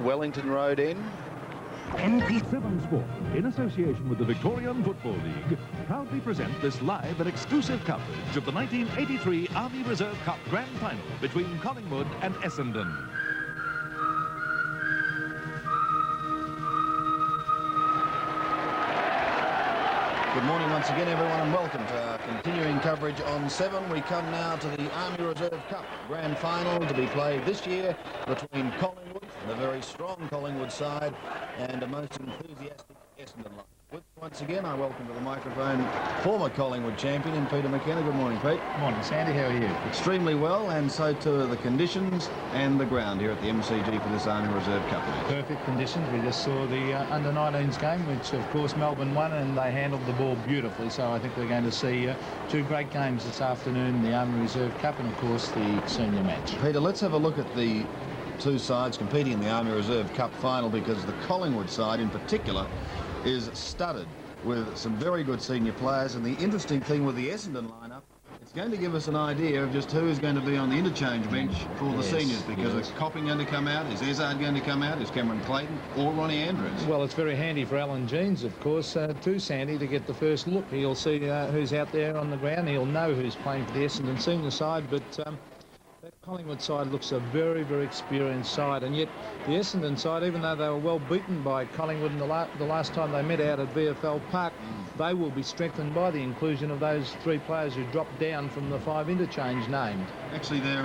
Wellington Road end. NP7 Sport, in association with the Victorian Football League, proudly present this live and exclusive coverage of the 1983 Army Reserve Cup Grand Final between Collingwood and Essendon. Good morning once again, everyone, and welcome to our continuing coverage on 7. We come now to the Army Reserve Cup Grand Final to be played this year between Collingwood, the very strong Collingwood side, and a most enthusiastic Essendon line. Once again, I welcome to the microphone former Collingwood champion Peter McKenna. Good morning, Pete. Morning, Sandy. How are you? Extremely well, and so too are the conditions and the ground here at the MCG for this Army Reserve Cup match. Perfect conditions. We just saw the under-19s game, which of course Melbourne won, and they handled the ball beautifully. So I think we're going to see two great games this afternoon, the Army Reserve Cup and of course the senior match. Peter, let's have a look at the two sides competing in the Army Reserve Cup final, because the Collingwood side in particular is studded with some very good senior players, and the interesting thing with the Essendon lineup, it's going to give us an idea of just who is going to be on the interchange bench for the seniors, because is Copping going to come out, is Ezard going to come out, is Cameron Clayton or Ronnie Andrews? Well, it's very handy for Alan Jeans, of course, to Sandy to get the first look. He'll see who's out there on the ground, he'll know who's playing for the Essendon senior side, but that Collingwood side looks a very, very experienced side, and yet the Essendon side, even though they were well beaten by Collingwood in the last time they met out at VFL Park, they will be strengthened by the inclusion of those three players who dropped down from the 5 interchange named. Actually, their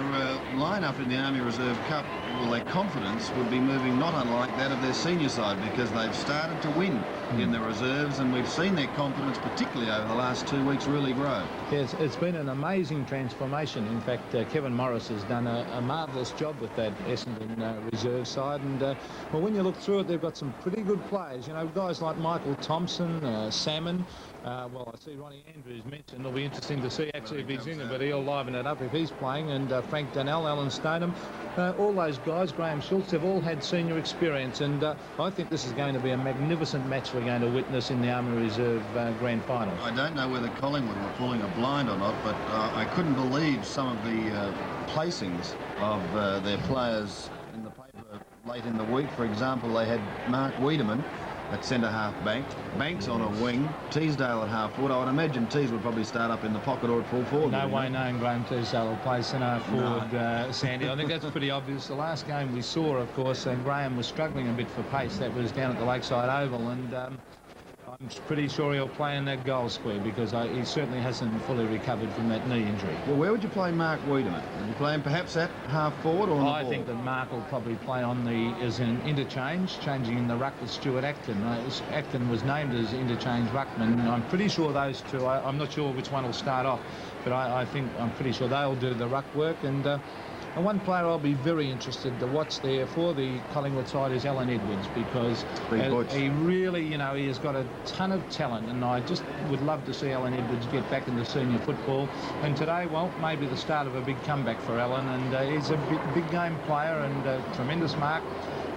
line-up in the Army Reserve Cup, well, their confidence would be moving not unlike that of their senior side, because they've started to win in the reserves, and we've seen their confidence, particularly over the last 2 weeks, really grow. Yes, it's been an amazing transformation. In fact, Kevin Morris has done a marvellous job with that Essendon reserve side, and well, when you look through it, they've got some pretty good players. You know, guys like Michael Thompson, Salmon. Well, I see Ronnie Andrews mentioned. It'll be interesting to see actually if he's in it, but he'll liven it up if he's playing. And Frank Donnell, Alan Stoneham, all those guys, Graham Schultz, have all had senior experience. And I think this is going to be a magnificent match we're going to witness in the Army Reserve Grand Final. I don't know whether Collingwood were pulling a blind or not, but I couldn't believe some of the placings of their players in the paper late in the week. For example, they had Mark Wiedemann at centre-half back, Banks on a wing, Teasdale at half-forward. I would imagine Tees would probably start up in the pocket or at full forward. No way knowing Graham Teasdale will play centre forward, no. Sandy. I think that's pretty obvious. The last game we saw, of course, Graham was struggling a bit for pace. That was down at the Lakeside Oval, and I'm pretty sure he'll play in that goal square, because he certainly hasn't fully recovered from that knee injury. Well, where would you play Mark Wiedemann? Would you play him perhaps at half-forward or on the ball? I think that Mark will probably play as an interchange, changing in the ruck with Stuart Acton. Acton was named as interchange ruckman. I'm pretty sure those two, I'm not sure which one will start off, but I'm pretty sure they'll do the ruck work. And one player I'll be very interested to watch there for the Collingwood side is Alan Edwards, because he really, you know, he has got a ton of talent, and I just would love to see Alan Edwards get back into senior football. And today, well, maybe the start of a big comeback for Alan, and he's a big game player and a tremendous mark.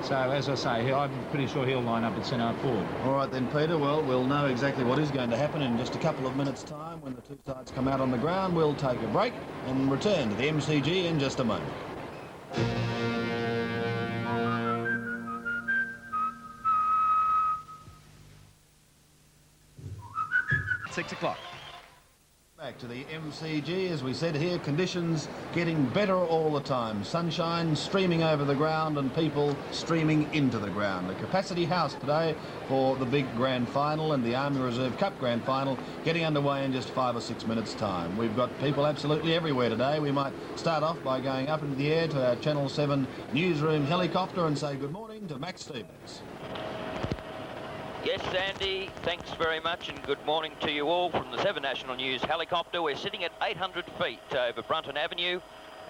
So, as I say, I'm pretty sure he'll line up at centre forward. All right then, Peter. Well, we'll know exactly what is going to happen in just a couple of minutes' time when the two sides come out on the ground. We'll take a break and return to the MCG in just a moment. 6 o'clock. Back to the MCG, as we said here, conditions getting better all the time. Sunshine streaming over the ground and people streaming into the ground. The Capacity House today for the big grand final, and the Army Reserve Cup grand final getting underway in just 5 or 6 minutes' time. We've got people absolutely everywhere today. We might start off by going up into the air to our Channel 7 newsroom helicopter and say good morning to Max Stevens. Yes, Sandy, thanks very much, and good morning to you all from the 7 National News helicopter. We're sitting at 800 feet over Brunton Avenue,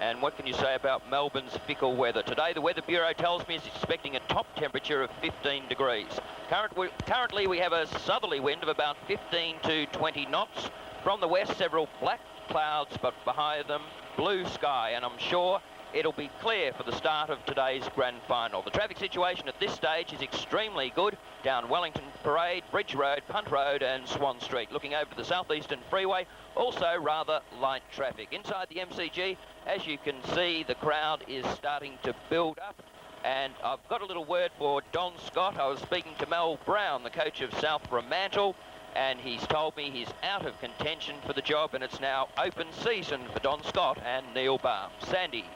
and what can you say about Melbourne's fickle weather? Today, the Weather Bureau tells me it's expecting a top temperature of 15 degrees. Currently, we have a southerly wind of about 15 to 20 knots. From the west, several black clouds, but behind them, blue sky, and I'm sure it'll be clear for the start of today's grand final. The traffic situation at this stage is extremely good down Wellington Parade, Bridge Road, Punt Road and Swan Street. Looking over the southeastern freeway, also rather light traffic. Inside the MCG, as you can see, the crowd is starting to build up. And I've got a little word for Don Scott. I was speaking to Mel Brown, the coach of South Fremantle, and he's told me he's out of contention for the job, and it's now open season for Don Scott and Neil Barnes. Sandy.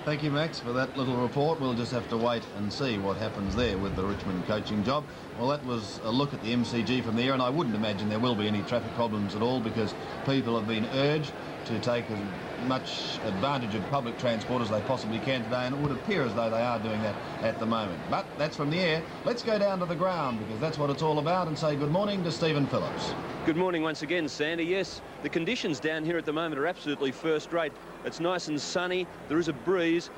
Thank you, Max, for that little report. We'll just have to wait and see what happens there with the Richmond coaching job. Well, that was a look at the MCG from there, and I wouldn't imagine there will be any traffic problems at all, because people have been urged to take as much advantage of public transport as they possibly can today, and it would appear as though they are doing that at the moment. But that's from the air. Let's go down to the ground, because that's what it's all about, and say good morning to Stephen Phillips. Good morning once again, Sandy. Yes, the conditions down here at the moment are absolutely first rate. It's nice and sunny. There is a breeze.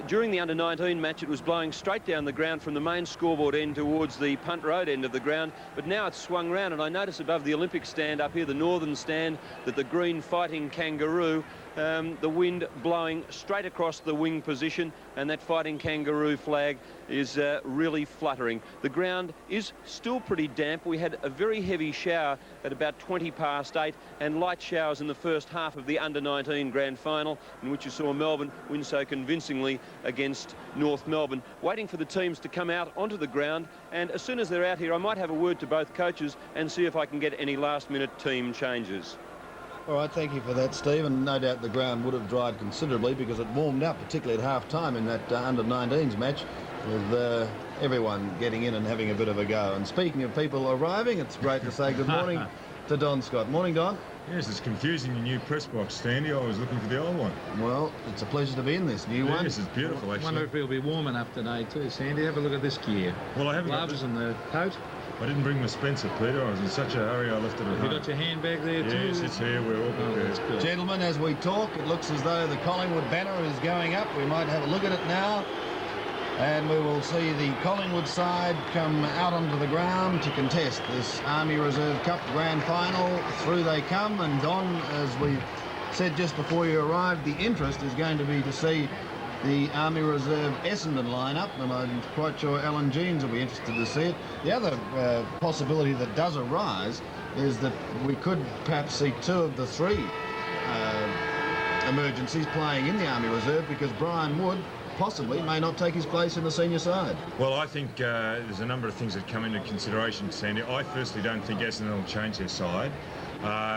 During the under-19 match, it was blowing straight down the ground from the main scoreboard end towards the Punt Road end of the ground, but now it's swung round, and I notice above the Olympic stand up here, the northern stand, that the green Fighting Kangaroo, the wind blowing straight across the wing position, and that Fighting Kangaroo flag is really fluttering. The ground is still pretty damp. We had a very heavy shower at about 20 past 8 and light showers in the first half of the under-19 grand final, in which you saw Melbourne win so convincingly against North Melbourne. Waiting for the teams to come out onto the ground, and as soon as they're out here, I might have a word to both coaches and see if I can get any last-minute team changes. All right, thank you for that, Steve, and no doubt the ground would have dried considerably, because it warmed up, particularly at half-time in that under-19s match, with everyone getting in and having a bit of a go. And speaking of people arriving, it's great to say good morning to Don Scott. Morning, Don. Yes, it's confusing, your new press box, Sandy. I was looking for the old one. Well, it's a pleasure to be in this new one. Yes, it's beautiful, I wonder actually. if it'll be warm enough today too, Sandy. Have a look at this gear. Well, I haven't got Gloves and the coat. I didn't bring my Spencer, Peter. I was in such a hurry I left it at Have home. you got your handbag there too? Yes, it's here. We're all Oh, that's prepared. good. Gentlemen, as we talk, it looks as though the Collingwood banner is going up. We might have a look at it now. And we will see the Collingwood side come out onto the ground to contest this Army Reserve Cup Grand Final. Through they come, and Don, as we said just before you arrived, the interest is going to be to see the Army Reserve Essendon lineup, and I'm quite sure Alan Jeans will be interested to see it. The other possibility that does arise is that we could perhaps see two of the three emergencies playing in the Army Reserve, because Brian Wood possibly may not take his place in the senior side. Well, I think there's a number of things that come into consideration, Sandy. I firstly don't think Essendon will change their side.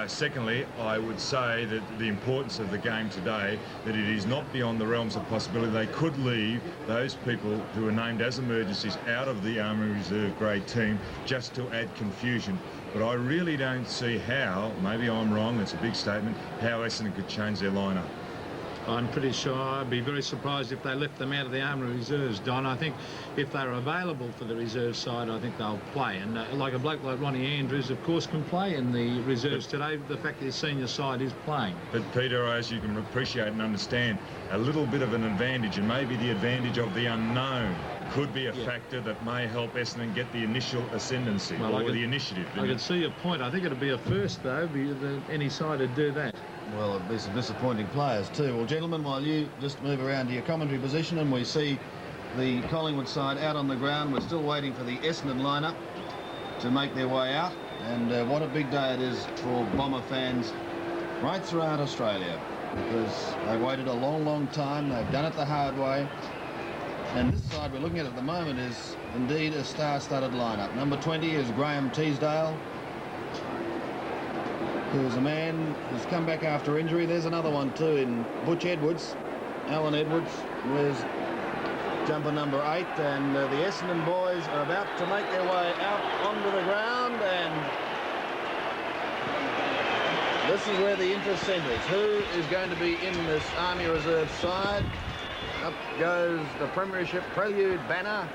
Secondly, I would say that the importance of the game today, that it is not beyond the realms of possibility. They could leave those people who are named as emergencies out of the Army Reserve grade team just to add confusion. But I really don't see how, maybe I'm wrong, it's a big statement, how Essendon could change their lineup. I'm pretty sure I'd be very surprised if they left them out of the Army Reserves, Don. I think if they're available for the reserve side, I think they'll play. And like a bloke like Ronnie Andrews, of course, can play in the reserves today. The fact that his senior side is playing. But Peter, as you can appreciate and understand, a little bit of an advantage, and maybe the advantage of the unknown, could be a factor that may help Essendon get the initial ascendancy, or the initiative. I can see your point. I think it'd be a first, though, any side would do that. Well, it'd be some disappointing players too. Well, gentlemen, while you just move around to your commentary position and we see the Collingwood side out on the ground, we're still waiting for the Essendon lineup to make their way out. And what a big day it is for Bomber fans right throughout Australia, because they waited a long, long time. They've done it the hard way. And this side we're looking at the moment is indeed a star-studded lineup. Number 20 is Graham Teasdale, who's a man who's come back after injury. There's another one too in Butch Edwards, Alan Edwards, was jumper number 8, and the Essendon boys are about to make their way out onto the ground, and this is where the interest centres. Who is going to be in this Army Reserve side? Up goes the Premiership Prelude banner,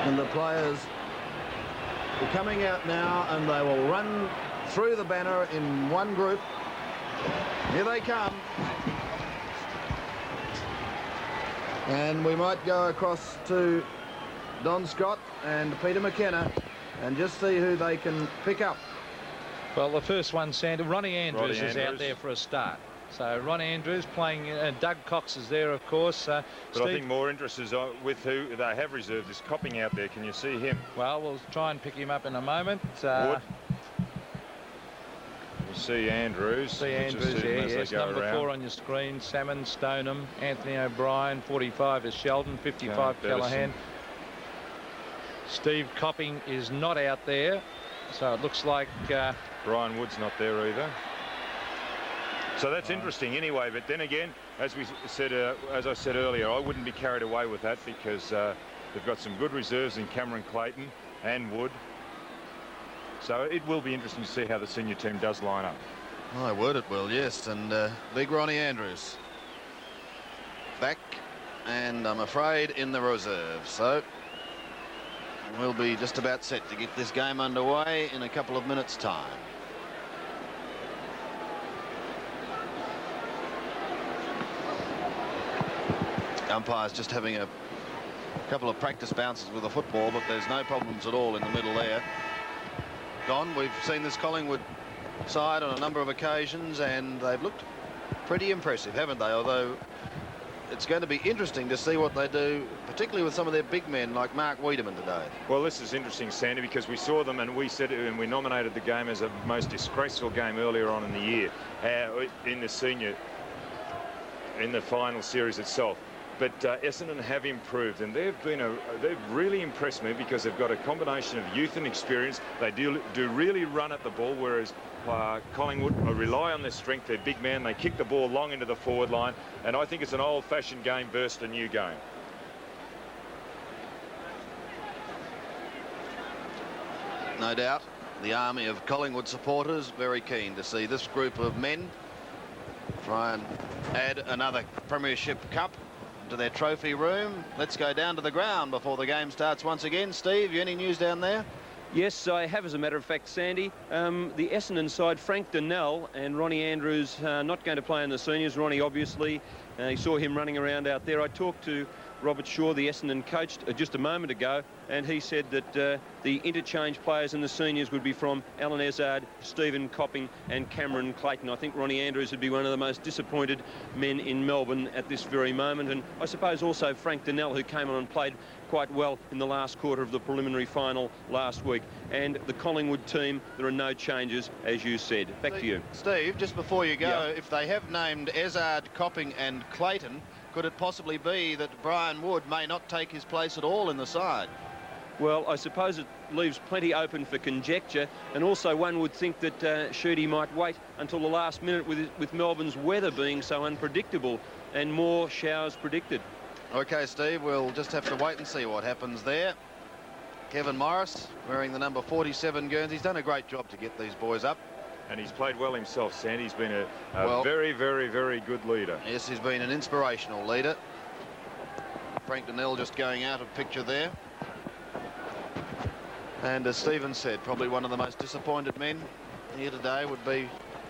and the players are coming out now, and they will run through the banner in one group. Here they come. And we might go across to Don Scott and Peter McKenna and just see who they can pick up. Well, the first one, Sandy, Ronnie Andrews is out there for a start. So Ronnie Andrews playing, Doug Cox is there, of course. But I think more interest is with who they have reserved is Copping out there. Can you see him? Well, we'll try and pick him up in a moment. Wood. We'll C. Andrews. C. Which Andrews is there, as they yes. go Number around. 4 on your screen, Salmon, Stoneham, Anthony O'Brien, 45 is Sheldon, 55 Callahan. Steve Copping is not out there, so it looks like Brian Wood's not there either. So that's interesting anyway, but then again, as I said earlier, I wouldn't be carried away with that because they've got some good reserves in Cameron Clayton and Wood. So it will be interesting to see how the senior team does line up. My word, it will, yes. And big Ronnie Andrews back, and I'm afraid in the reserve. So we'll be just about set to get this game underway in a couple of minutes' time. Umpire's just having a couple of practice bounces with the football, but there's no problems at all in the middle there. Don, we've seen this Collingwood side on a number of occasions, and they've looked pretty impressive, haven't they? Although it's going to be interesting to see what they do, particularly with some of their big men like Mark Wiedemann today. Well, this is interesting, Sandy, because we saw them and we said and we nominated the game as a most disgraceful game earlier on in the year in the final series itself. But Essendon have improved, and they've really impressed me because they've got a combination of youth and experience. They do really run at the ball, whereas Collingwood rely on their strength. They're big man. They kick the ball long into the forward line, and I think it's an old-fashioned game versus a new game. No doubt the army of Collingwood supporters very keen to see this group of men try and add another Premiership Cup to their trophy room. Let's go down to the ground before the game starts once again. Steve, you any news down there? Yes, I have, as a matter of fact, Sandy. The Essendon side, Frank Donnell and Ronnie Andrews not going to play in the seniors. Ronnie, obviously, you saw him running around out there. I talked to Robert Shaw, the Essendon coach, just a moment ago, and he said that the interchange players in the seniors would be from Alan Ezard, Stephen Copping and Cameron Clayton. I think Ronnie Andrews would be one of the most disappointed men in Melbourne at this very moment, and I suppose also Frank Donnell, who came on and played quite well in the last quarter of the preliminary final last week. And the Collingwood team, there are no changes, as you said. Back to you. Steve, just before you go, if they have named Ezard, Copping and Clayton, could it possibly be that Brian Wood may not take his place at all in the side? Well, I suppose it leaves plenty open for conjecture, and also one would think that Sheedy might wait until the last minute with Melbourne's weather being so unpredictable and more showers predicted. OK, Steve, we'll just have to wait and see what happens there. Kevin Morris wearing the number 47 Guernsey. He's done a great job to get these boys up. And he's played well himself, Sandy. He's been a very, very, very good leader. Yes, he's been an inspirational leader. Frank Donnell just going out of picture there. And as Stephen said, probably one of the most disappointed men here today would be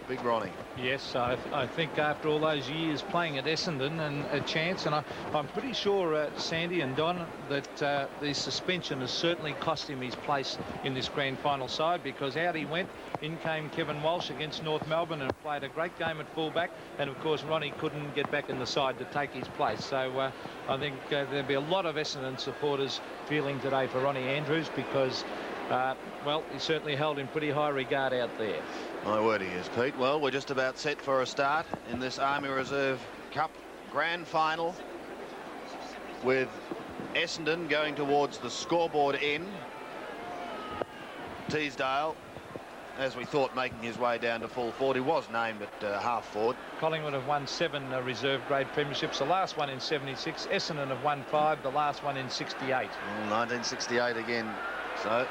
Big Ronnie. Yes, I think after all those years playing at Essendon and a chance, and I'm pretty sure, Sandy and Don, that the suspension has certainly cost him his place in this grand final side, because out he went. In came Kevin Walsh against North Melbourne and played a great game at fullback, and of course Ronnie couldn't get back in the side to take his place. So I think there'll be a lot of Essendon supporters feeling today for Ronnie Andrews, because well, he certainly held in pretty high regard out there. My word, he is, Pete. Well, we're just about set for a start in this Army Reserve Cup grand final, with Essendon going towards the scoreboard end. Teasdale, as we thought, making his way down to full forward. He was named at half forward. Collingwood have won 7 reserve grade premierships, the last one in 76. Essendon have won 5, the last one in 68. 1968 again. So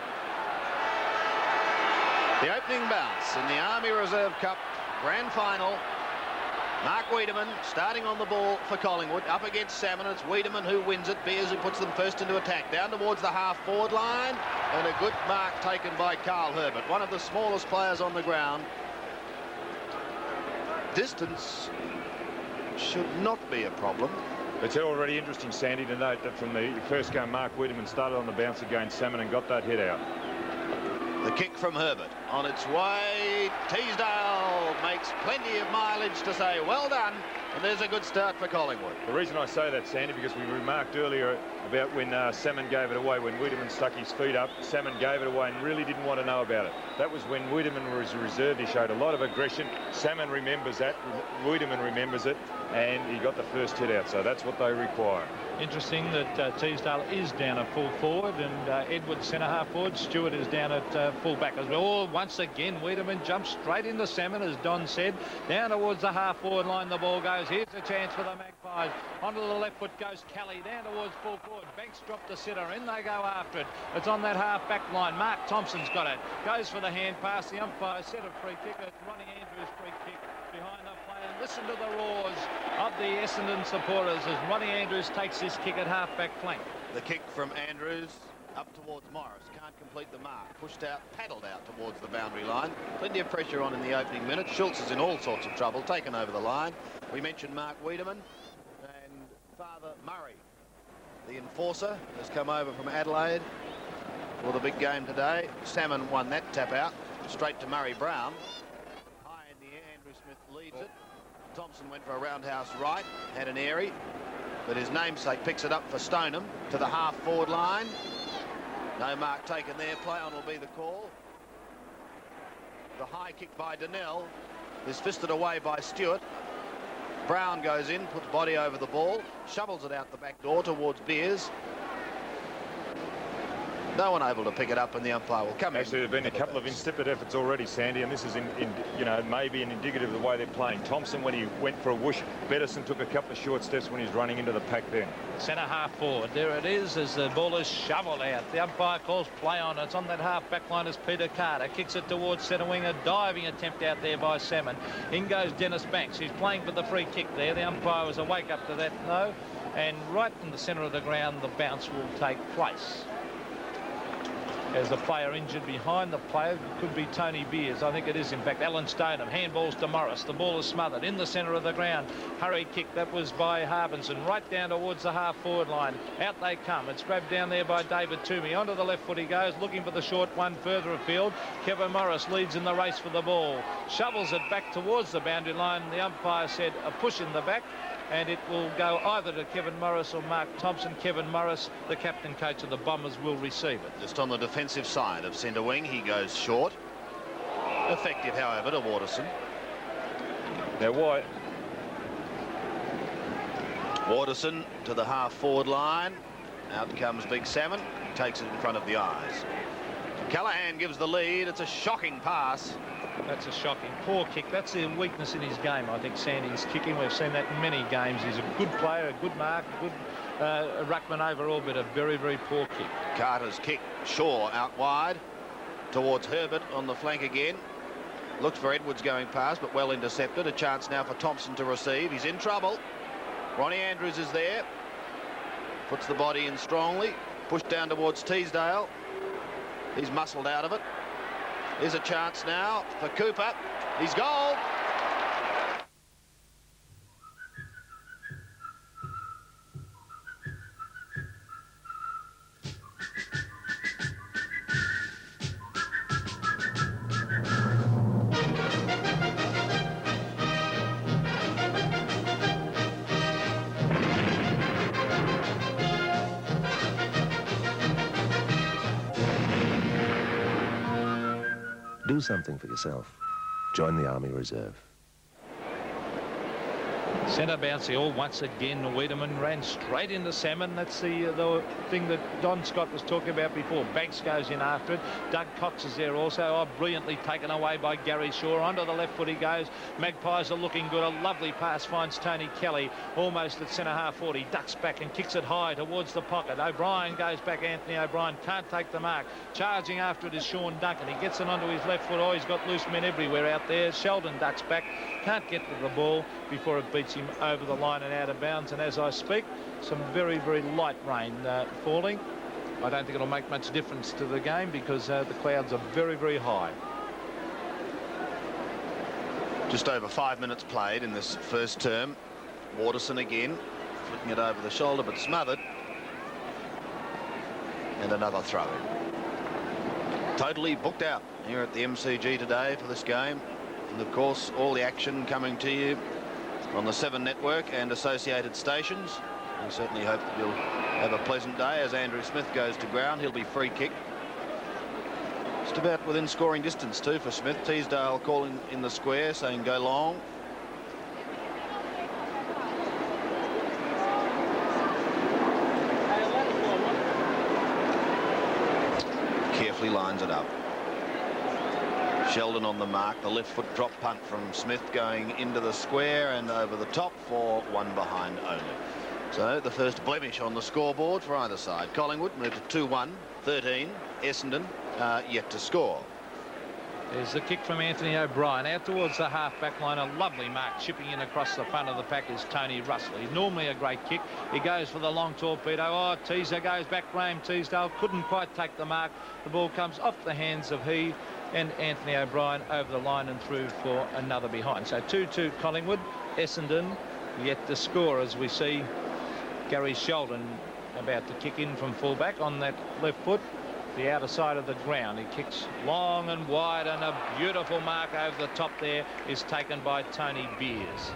the opening bounce in the Army Reserve Cup grand final. Mark Wiedemann starting on the ball for Collingwood, up against Salmon. It's Wiedemann who wins it. Beers who puts them first into attack, down towards the half-forward line, and a good mark taken by Carl Herbert, one of the smallest players on the ground. Distance should not be a problem. It's already interesting, Sandy, to note that from the first game, Mark Wiedemann started on the bounce against Salmon and got that hit out. The kick from Herbert on its way. Teasdale makes plenty of mileage to say well done And there's a good start for Collingwood. The reason I say that, Sandy, because we remarked earlier about when Salmon gave it away, when Wiedemann stuck his feet up, Salmon gave it away and really didn't want to know about it. That was when Wiedemann was reserved. He showed a lot of aggression. Salmon remembers that, Wiedemann remembers it, and he got the first hit out, so that's what they require. Interesting that Teasdale is down at full forward and Edwards centre half forward. Stewart is down at full back as well. Once again, Wiedemann jumps straight into Salmon, as Don said. Down towards the half forward line the ball goes. Here's a chance for the Magpies. Onto the left foot goes Kelly. Down towards full forward. Banks dropped the sitter. In they go after it. It's on that half back line. Mark Thompson's got it. Goes for the hand pass. The umpire set a free kick. It's Ronnie Andrews' free kick behind the play. And listen to the roars of the Essendon supporters as Ronnie Andrews takes his kick at half-back flank. The kick from Andrews up towards Morris. Can't complete the mark. Pushed out, paddled out towards the boundary line. Plenty of pressure on in the opening minutes. Schultz is in all sorts of trouble. Taken over the line. We mentioned Mark Wiedemann and Father Murray. The enforcer has come over from Adelaide for the big game today. Salmon won that tap out. Straight to Murray Brown. High in the air. Andrew Smith leads it. Thompson went for a roundhouse right, had an airy, but his namesake picks it up for Stoneham to the half-forward line. No mark taken there. Play on will be the call. The high kick by Donnell is fisted away by Stewart. Brown goes in, puts body over the ball, shovels it out the back door towards Beers. No one able to pick it up, and the umpire will come Actually, in. there have been a couple of insipid efforts already, Sandy, and this is, you know, maybe an indicative of the way they're playing. Thompson, when he went for a whoosh, Bettison took a couple of short steps when he's running into the pack then. Centre half forward. There it is as the ball is shoveled out. The umpire calls play on. It's on that half back line as Peter Carter kicks it towards centre wing. A diving attempt out there by Salmon. In goes Dennis Banks. He's playing for the free kick there. The umpire was awake up to that, no. And right in the centre of the ground, the bounce will take place. As the player injured behind the player, could be Tony Beers. I think it is, in fact, Alan Stoneham. Handballs to Morris. The ball is smothered in the centre of the ground. Hurried kick. That was by Harbinson. Right down towards the half-forward line. Out they come. It's grabbed down there by David Toomey. Onto the left foot he goes, looking for the short one further afield. Kevin Morris leads in the race for the ball. Shovels it back towards the boundary line. The umpire said a push in the back. And it will go either to Kevin Morris or Mark Thompson. Kevin Morris, the captain coach of the Bombers, will receive it. Just on the defensive side of centre wing, he goes short. Effective, however, to Waterson. Now, why? Waterson to the half-forward line. Out comes Big Salmon. Takes it in front of the eyes. Callaghan gives the lead. It's a shocking pass. That's a shocking poor kick. That's the weakness in his game, I think. Sandy's kicking. We've seen that in many games. He's a good player, a good mark, a good ruckman overall, but a very, very poor kick. Carter's kick. Shaw out wide towards Herbert on the flank again. Looks for Edwards going past, but well intercepted. A chance now for Thompson to receive. He's in trouble. Ronnie Andrews is there. Puts the body in strongly. Pushed down towards Teasdale. He's muscled out of it. Here's a chance now for Cooper. He's goal. Do something for yourself. Join the Army Reserve. Centre bouncy all once again. Wiedemann ran straight into Salmon. That's the thing that Don Scott was talking about before. Banks goes in after it. Doug Cox is there also. Oh, brilliantly taken away by Gary Shaw. Onto the left foot he goes. Magpies are looking good. A lovely pass finds Tony Kelly almost at centre half forward. He ducks back and kicks it high towards the pocket. O'Brien goes back. Anthony O'Brien can't take the mark. Charging after it is Sean Duncan. He gets it onto his left foot. Oh, he's got loose men everywhere out there. Sheldon ducks back. Can't get to the ball before it beats him over the line and out of bounds. And as I speak, some very, very light rain falling. I don't think it'll make much difference to the game because the clouds are very, very high. Just over 5 minutes played in this first term. Waterson again, flicking it over the shoulder, but smothered. And another throw in. Totally booked out here at the MCG today for this game. And of course, all the action coming to you on the 7 network and associated stations. We certainly hope that you'll have a pleasant day as Andrew Smith goes to ground. He'll be free kick. Just about within scoring distance too for Smith. Teasdale calling in the square, saying go long. Carefully lines it up. Sheldon on the mark. The left foot drop punt from Smith going into the square and over the top for one behind only. So the first blemish on the scoreboard for either side. Collingwood moved to 2-1, 13. Essendon yet to score. There's the kick from Anthony O'Brien out towards the half-back line. A lovely mark. Chipping in across the front of the pack is Tony Russell. He's normally a great kick. He goes for the long torpedo. Oh, Teaser goes back. Graham Teasdale couldn't quite take the mark. The ball comes off the hands of he and Anthony O'Brien over the line and through for another behind. So 2-2 Collingwood. Essendon yet to score as we see Gary Sheldon about to kick in from fullback on that left foot. The outer side of the ground. He kicks long and wide, and a beautiful mark over the top there is taken by Tony Beers.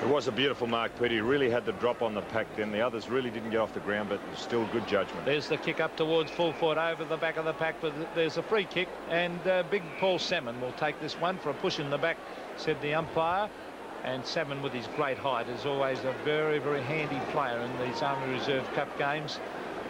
It was a beautiful mark, Pete. He really had the drop on the pack then. The others really didn't get off the ground, but still good judgment. There's the kick up towards full forward over the back of the pack, but there's a free kick, and big Paul Salmon will take this one for a push in the back, said the umpire. And Salmon, with his great height, is always a very, very handy player in these Army Reserve Cup games.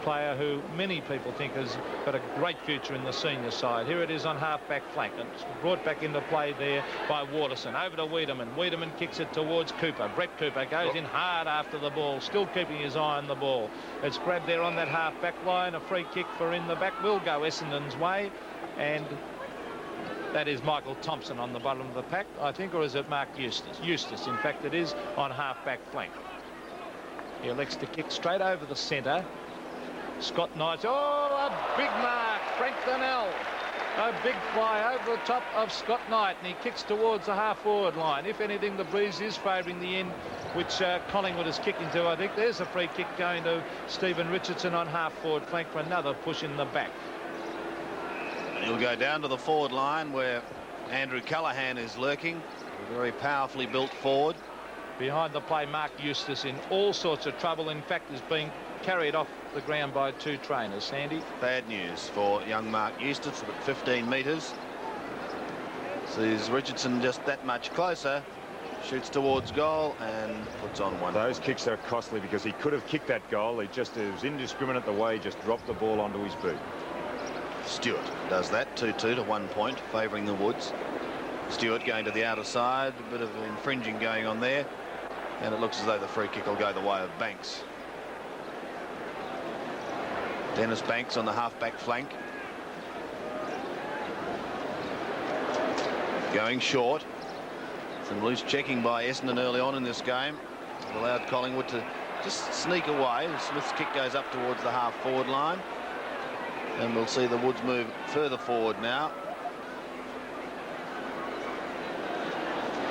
Player who many people think has got a great future in the senior side. Here it is on half-back flank, and it's brought back into play there by Waterson. Over to Wiedemann. Wiedemann kicks it towards Cooper. Brett Cooper goes in hard after the ball, still keeping his eye on the ball. It's grabbed there on that half-back line. A free kick for in the back will go Essendon's way, and that is Michael Thompson on the bottom of the pack, I think, or is it Mark Eustace? Eustace, in fact, it is on half-back flank. He elects to kick straight over the centre. Scott Knight, oh, a big mark, Frank Donnell. A big fly over the top of Scott Knight, and he kicks towards the half-forward line. If anything, the breeze is favouring the end, which Collingwood is kicking to. I think there's a free kick going to Stephen Richardson on half-forward flank for another push in the back. He'll go down to the forward line where Andrew Callaghan is lurking. A very powerfully built forward. Behind the play, Mark Eustace in all sorts of trouble. In fact, is being carried off the ground by 2 trainers. Sandy? Bad news for young Mark Eustace at 15 metres. Sees Richardson just that much closer. Shoots towards goal and puts on one. Those kicks are costly because he could have kicked that goal. He just was indiscriminate the way he just dropped the ball onto his boot. Stewart does that. 2-2 to 1 point, favouring the Woods. Stewart going to the outer side. A bit of infringing going on there. And it looks as though the free kick will go the way of Banks. Dennis Banks on the half-back flank. Going short. Some loose checking by Essendon early on in this game. It allowed Collingwood to just sneak away. Smith's kick goes up towards the half-forward line. And we'll see the Woods move further forward now.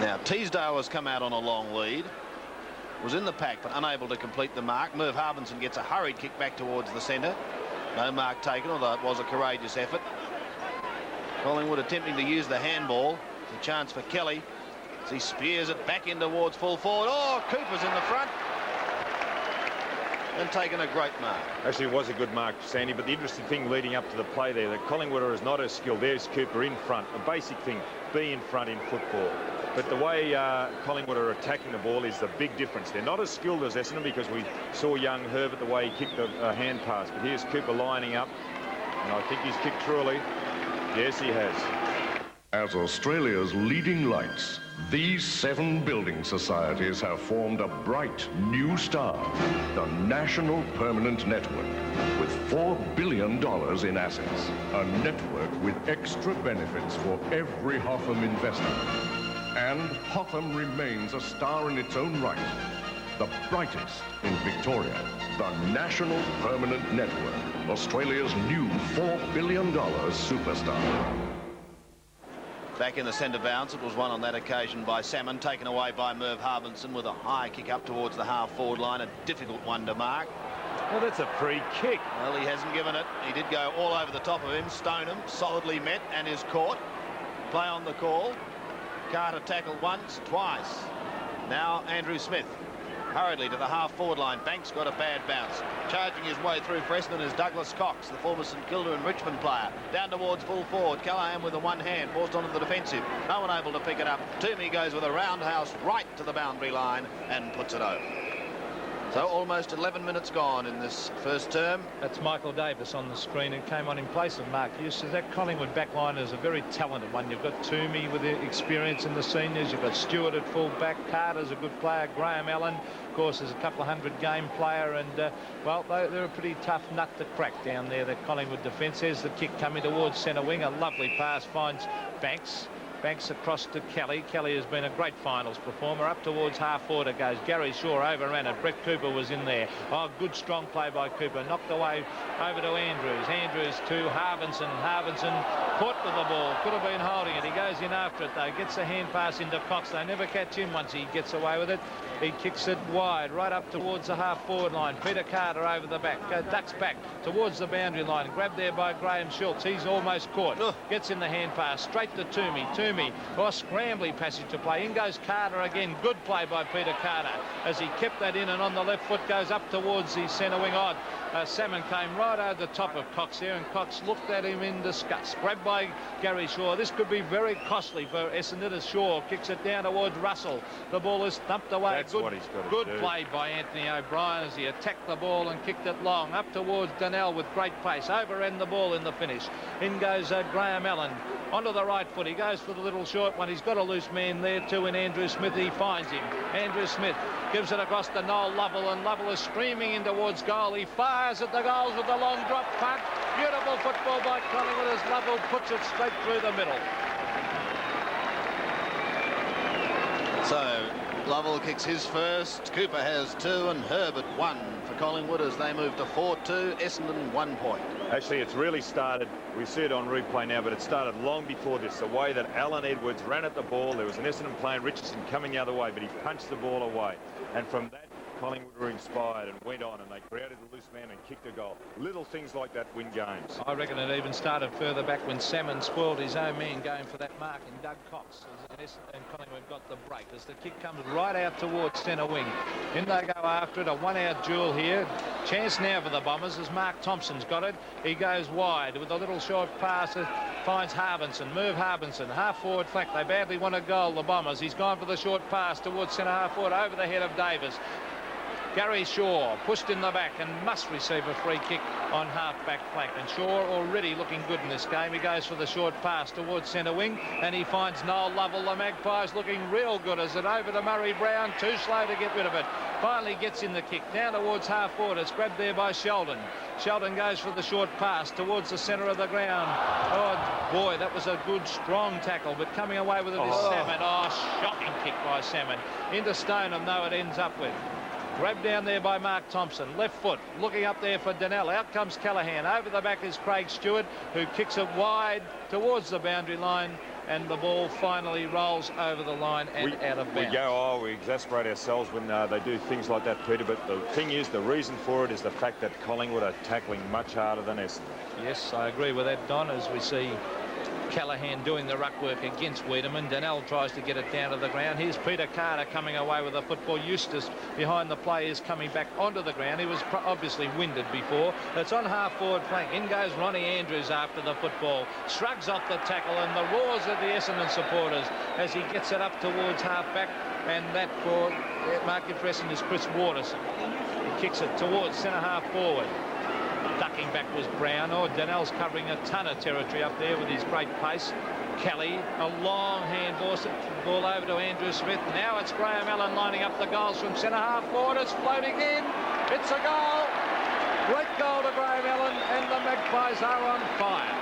Now, Teasdale has come out on a long lead. Was in the pack, but unable to complete the mark. Merv Harbinson gets a hurried kick back towards the centre. No mark taken, although it was a courageous effort. Collingwood attempting to use the handball. It's a chance for Kelly as he spears it back in towards full forward. Oh, Cooper's in the front. And taken a great mark. Actually, it was a good mark, Sandy, but the interesting thing leading up to the play there, that Collingwood is not as skilled. There's Cooper in front. A basic thing, be in front in football. But the way Collingwood are attacking the ball is the big difference. They're not as skilled as Essendon because we saw young Herbert the way he kicked a hand pass. But here's Cooper lining up, and I think he's kicked truly. Yes, he has. As Australia's leading lights, these 7 building societies have formed a bright new star, the National Permanent Network, with $4 billion in assets. A network with extra benefits for every Hotham investor. And Hotham remains a star in its own right, the brightest in Victoria. The National Permanent Network, Australia's new $4 billion superstar. Back in the centre bounce, it was won on that occasion by Salmon, taken away by Merv Harbinson with a high kick up towards the half-forward line, a difficult one to mark. Well, that's a free kick. Well, he hasn't given it. He did go all over the top of him. Stoneham solidly met and is caught. Play on the call. Carter tackled once, twice. Now Andrew Smith. Hurriedly to the half-forward line. Banks got a bad bounce. Charging his way through Preston is Douglas Cox, the former St Kilda and Richmond player. Down towards full forward. Callaghan with the one hand, forced onto the defensive. No one able to pick it up. Toomey goes with a roundhouse right to the boundary line and puts it over. So almost 11 minutes gone in this first term. That's Michael Davis on the screen, who came on in place of Mark Eustace. That Collingwood backline is a very talented one. You've got Toomey with the experience in the seniors. You've got Stewart at full back. Carter's a good player. Graham Allen, of course, is a couple of hundred game player. And, well, they're a pretty tough nut to crack down there, the Collingwood defence. There's the kick coming towards centre wing. A lovely pass finds Banks. Banks across to Kelly. Kelly has been a great finals performer. Up towards half-forward it goes. Gary Shaw overran it. Brett Cooper was in there. Oh, good strong play by Cooper. Knocked away over to Andrews. Andrews to Harvinson. Harvinson caught with the ball. Could have been holding it. He goes in after it though. Gets a hand pass into Cox. They never catch him once he gets away with it. He kicks it wide right up towards the half-forward line. Peter Carter over the back. Ducks back towards the boundary line. Grabbed there by Graham Schultz. He's almost caught. Gets in the hand pass. Straight to Toomey. Toomey. Oh, scrambling passage to play. In goes Carter again. Good play by Peter Carter as he kept that in, and on the left foot goes up towards the centre wing. Odd. Salmon came right over the top of Cox there, and Cox looked at him in disgust. Grabbed by Gary Shaw. This could be very costly for Essendon as Shaw kicks it down towards Russell. The ball is thumped away. That's what he's got to Good do. play by Anthony O'Brien as he attacked the ball and kicked it long. Up towards Donnell with great pace. Overran the ball in the finish. In goes Graham Allen. Onto the right foot. He goes for the little short one. He's got a loose man there too in Andrew Smith. He finds him. Andrew Smith gives it across to Noel Lovell, and Lovell is streaming in towards goal. He fires at the goals with the long drop punt. Beautiful football by Collingwood as Lovell puts it straight through the middle. So Lovell kicks his first. Cooper has two, and Herbert one for Collingwood as they move to 4-2. Essendon 1 point. Actually, it's really started, we see it on replay now, but it started long before this. The way that Alan Edwards ran at the ball, there was an Essendon player, Richardson, coming the other way, but he punched the ball away. And from that, Collingwood were inspired and went on, and they created a loose man and kicked a goal. Little things like that win games. I reckon it even started further back when Salmon spoiled his own man going for that mark, and Doug Cox and Collingwood got the break as the kick comes right out towards centre wing. In they go after it, a one-out duel here. Chance now for the Bombers as Mark Thompson's got it. He goes wide with a little short pass. Finds Harvinson. Move Harvinson. Half-forward flank. They badly want a goal, the Bombers. He's gone for the short pass towards centre half-forward over the head of Davis. Gary Shaw pushed in the back and must receive a free kick on half-back flank. And Shaw already looking good in this game. He goes for the short pass towards centre wing, and he finds Noel Lovell. The Magpies looking real good as it over to Murray Brown. Too slow to get rid of it. Finally gets in the kick down towards half-forward. It's grabbed there by Sheldon. Sheldon goes for the short pass towards the centre of the ground. Oh, boy, that was a good, strong tackle, but coming away with it is Salmon. Oh, shocking kick by Salmon. Into Stoneham, though, it ends up with. Grabbed down there by Mark Thompson. Left foot, looking up there for Donnell. Out comes Callaghan. Over the back is Craig Stewart, who kicks it wide towards the boundary line, and the ball finally rolls over the line and out of bounds. We exasperate ourselves when they do things like that, Peter, but the thing is, the reason for it is the fact that Collingwood are tackling much harder than Essendon. Yes, I agree with that, Don, as we see Callaghan doing the ruck work against Wiedemann. Donnell tries to get it down to the ground. Here's Peter Carter coming away with the football. Eustace behind the players coming back onto the ground. He was obviously winded before. It's on half-forward flank. In goes Ronnie Andrews after the football. Shrugs off the tackle, and the roars of the Essendon supporters as he gets it up towards half-back. And that for marking for Essendon is Chris Waterson. He kicks it towards centre half-forward. Ducking back was Brown. Oh, Donnell's covering a ton of territory up there with his great pace. Kelly, a long ball over to Andrew Smith. Now it's Graham Allen lining up the goals from centre half forward. It's floating in. It's a goal. Great goal to Graham Allen, and the Magpies are on fire.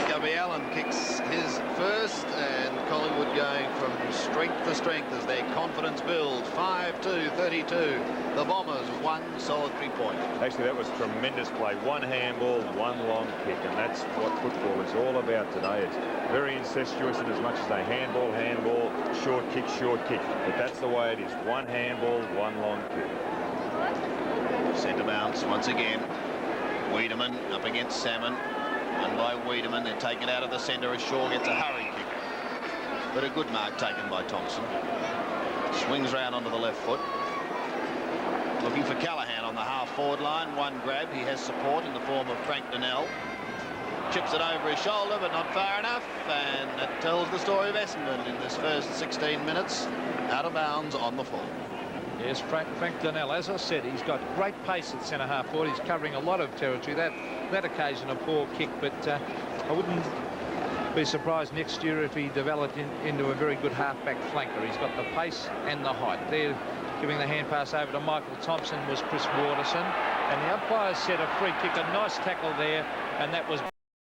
Gubby Allen kicks his first, and Collingwood going from strength to strength as their confidence builds. 5-2, 32. The Bombers one solitary point. Actually, that was tremendous play. One handball, one long kick, and that's what football is all about today. It's very incestuous in as much as they handball, short kick. But that's the way it is. One handball, one long kick. Centre bounce once again. Wiedemann up against Salmon. and by Wiedemann. They're taken out of the centre as Shaw gets a hurry kick. But a good mark taken by Thompson. Swings round onto the left foot. Looking for Callaghan on the half-forward line. One grab. He has support in the form of Frank Donnell. Chips it over his shoulder, but not far enough. And that tells the story of Essendon in this first 16 minutes. Out of bounds on the full. Yes, Frank Donnell, as I said, he's got great pace at centre-half forward. He's covering a lot of territory. That occasion a poor kick, but I wouldn't be surprised next year if he developed into a very good half-back flanker. He's got the pace and the height. There, giving the hand pass over to Michael Thompson was Chris Waterson. And the umpire set a free kick, a nice tackle there, and that was